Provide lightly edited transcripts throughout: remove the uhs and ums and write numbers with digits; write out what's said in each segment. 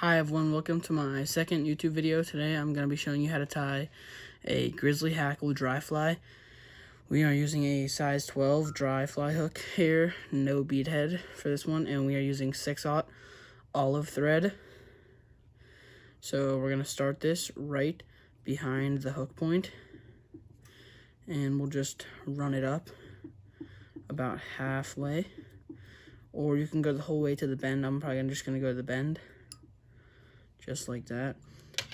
Hi everyone, welcome to my second YouTube video. Today I'm going to be showing you how to tie a Grizzly Hackle Dry Fly. We are using a size 12 dry fly hook here, no bead head for this one, and we are using 6/0 olive thread. So we're going to start this right behind the hook point, and we'll just run it up about halfway, or you can go the whole way to the bend. I'm probably just going to go to the bend. Just like that.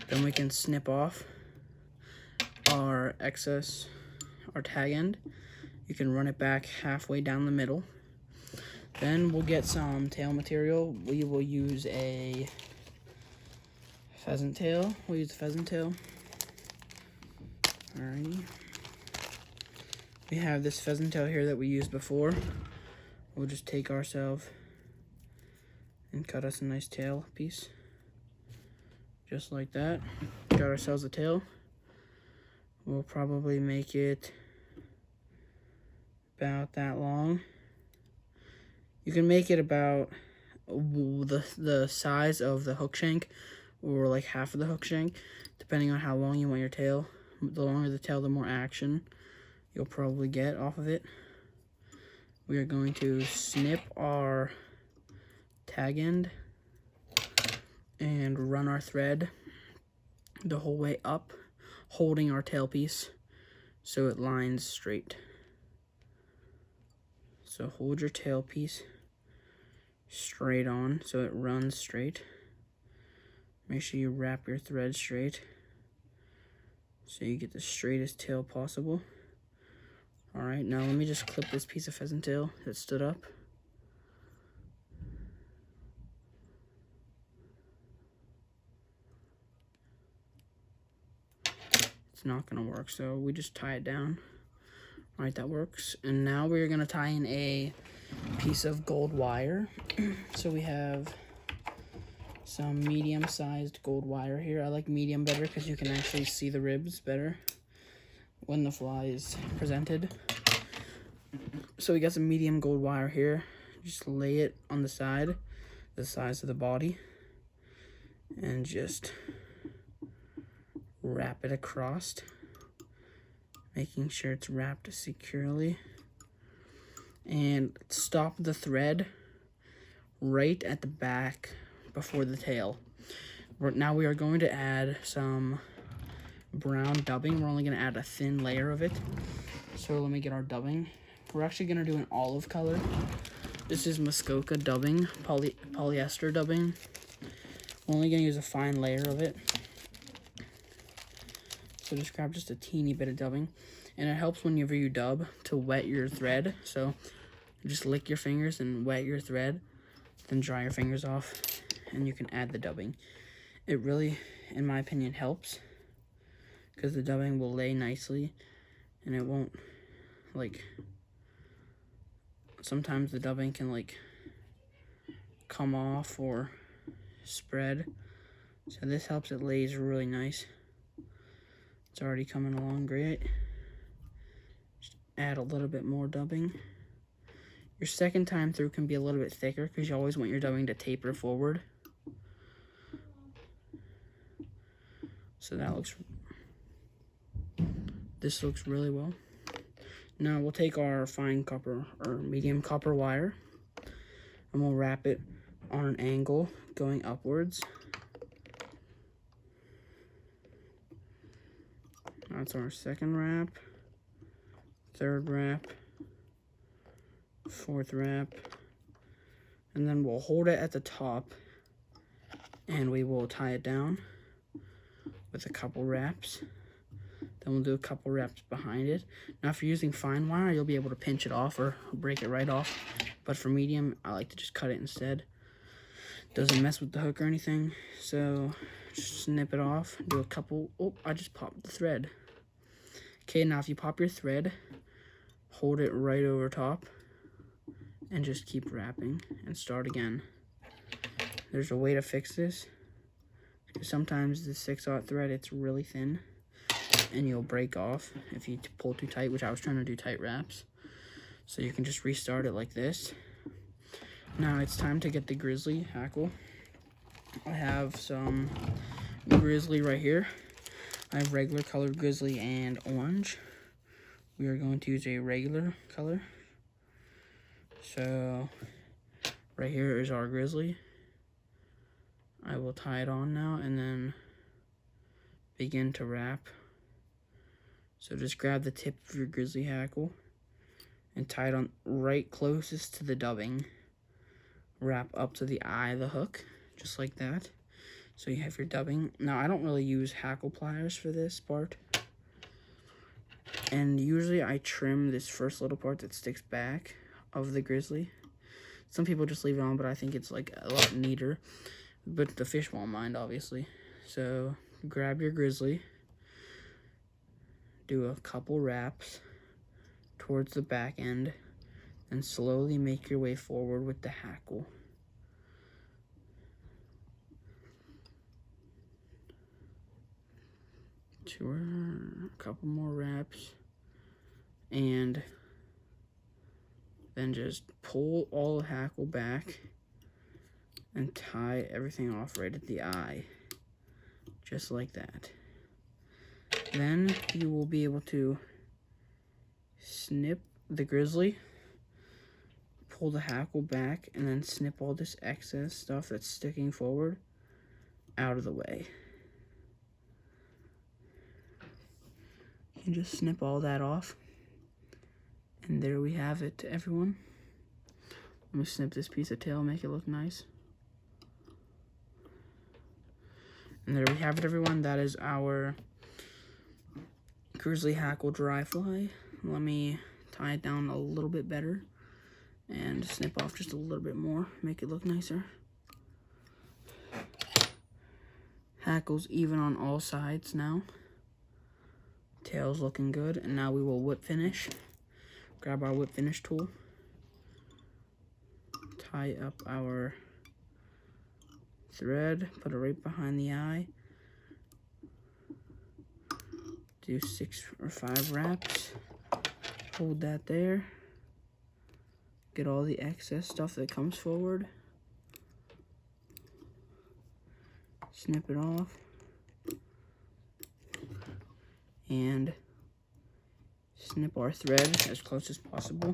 Then we can snip off our excess, our tag end. You can run it back halfway down the middle. Then we'll get some tail material. We will use a pheasant tail. We'll use the pheasant tail. Alrighty. We have this pheasant tail here that we used before. We'll just take ourselves and cut us a nice tail piece. Just like that. Got ourselves a tail. We'll probably make it about that long. You can make it about the size of the hook shank, or like half of the hook shank, depending on how long you want your tail. The longer the tail, the more action you'll probably get off of it. We are going to snip our tag end and run our thread the whole way up, holding our tail piece so it lines straight. So hold your tail piece straight on so it runs straight. Make sure you wrap your thread straight so you get the straightest tail possible. Alright, now let me just clip this piece of pheasant tail that stood up. Not gonna work, so we just tie it down. All right, that works. And now we're gonna tie in a piece of gold wire. So we have some medium-sized gold wire here. I like medium better because you can actually see the ribs better when the fly is presented. So we got some medium gold wire here. Just lay it on the side, the size of the body, and just wrap it across, making sure it's wrapped securely, and stop the thread right at the back before the tail. Now we are going to add some brown dubbing. We're only going to add a thin layer of it. So let me get our dubbing. We're actually going to do an olive color. This is Muskoka dubbing, polyester dubbing. We're only going to use a fine layer of it. So just grab just a teeny bit of dubbing, and it helps whenever you dub to wet your thread. So just lick your fingers and wet your thread, then dry your fingers off, and you can add the dubbing. It really, in my opinion, helps because the dubbing will lay nicely, and it won't, like, sometimes the dubbing can like come off or spread. So this helps it lays really nice. It's already coming along great. Just add a little bit more dubbing. Your second time through can be a little bit thicker because you always want your dubbing to taper forward. So this looks really well. Now we'll take our fine copper or medium copper wire, and we'll wrap it on an angle going upwards. That's our second wrap, third wrap, fourth wrap, and then we'll hold it at the top, and we will tie it down with a couple wraps. Then we'll do a couple wraps behind it. Now if you're using fine wire, you'll be able to pinch it off or break it right off, but for medium, I like to just cut it instead. Doesn't mess with the hook or anything, so just snip it off, do a couple. Oh, I just popped the thread. Okay, now if you pop your thread, hold it right over top, and just keep wrapping, and start again. There's a way to fix this, because sometimes the 6/0 thread, it's really thin, and you'll break off if you pull too tight, which I was trying to do tight wraps. So you can just restart it like this. Now it's time to get the Grizzly Hackle. I have some Grizzly right here. I have regular colored Grizzly and orange. We are going to use a regular color. So right here is our Grizzly. I will tie it on now and then begin to wrap. So just grab the tip of your Grizzly hackle and tie it on right closest to the dubbing. Wrap up to the eye of the hook, just like that. So you have your dubbing. Now I don't really use hackle pliers for this part. And usually I trim this first little part that sticks back of the Grizzly. Some people just leave it on, but I think it's like a lot neater. But the fish won't mind, obviously. So grab your Grizzly, do a couple wraps towards the back end, and slowly make your way forward with the hackle. A couple more wraps, and then just pull all the hackle back and tie everything off right at the eye, just like that. Then you will be able to snip the Grizzly, pull the hackle back, and then snip all this excess stuff that's sticking forward out of the way. You can just snip all that off. And there we have it, everyone. Let me snip this piece of tail, make it look nice. And there we have it, everyone. That is our Grizzly Hackle Dry Fly. Let me tie it down a little bit better and snip off just a little bit more, make it look nicer. Hackle's even on all sides now. Tail's looking good, and now we will whip finish. Grab our whip finish tool, tie up our thread, put it right behind the eye, do 6 or 5 wraps, hold that there, get all the excess stuff that comes forward, snip it off, and snip our thread as close as possible.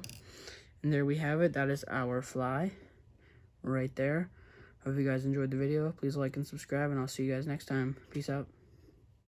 And there we have it. That is our fly right there. Hope you guys enjoyed the video. Please like and subscribe, and I'll see you guys next time. Peace out.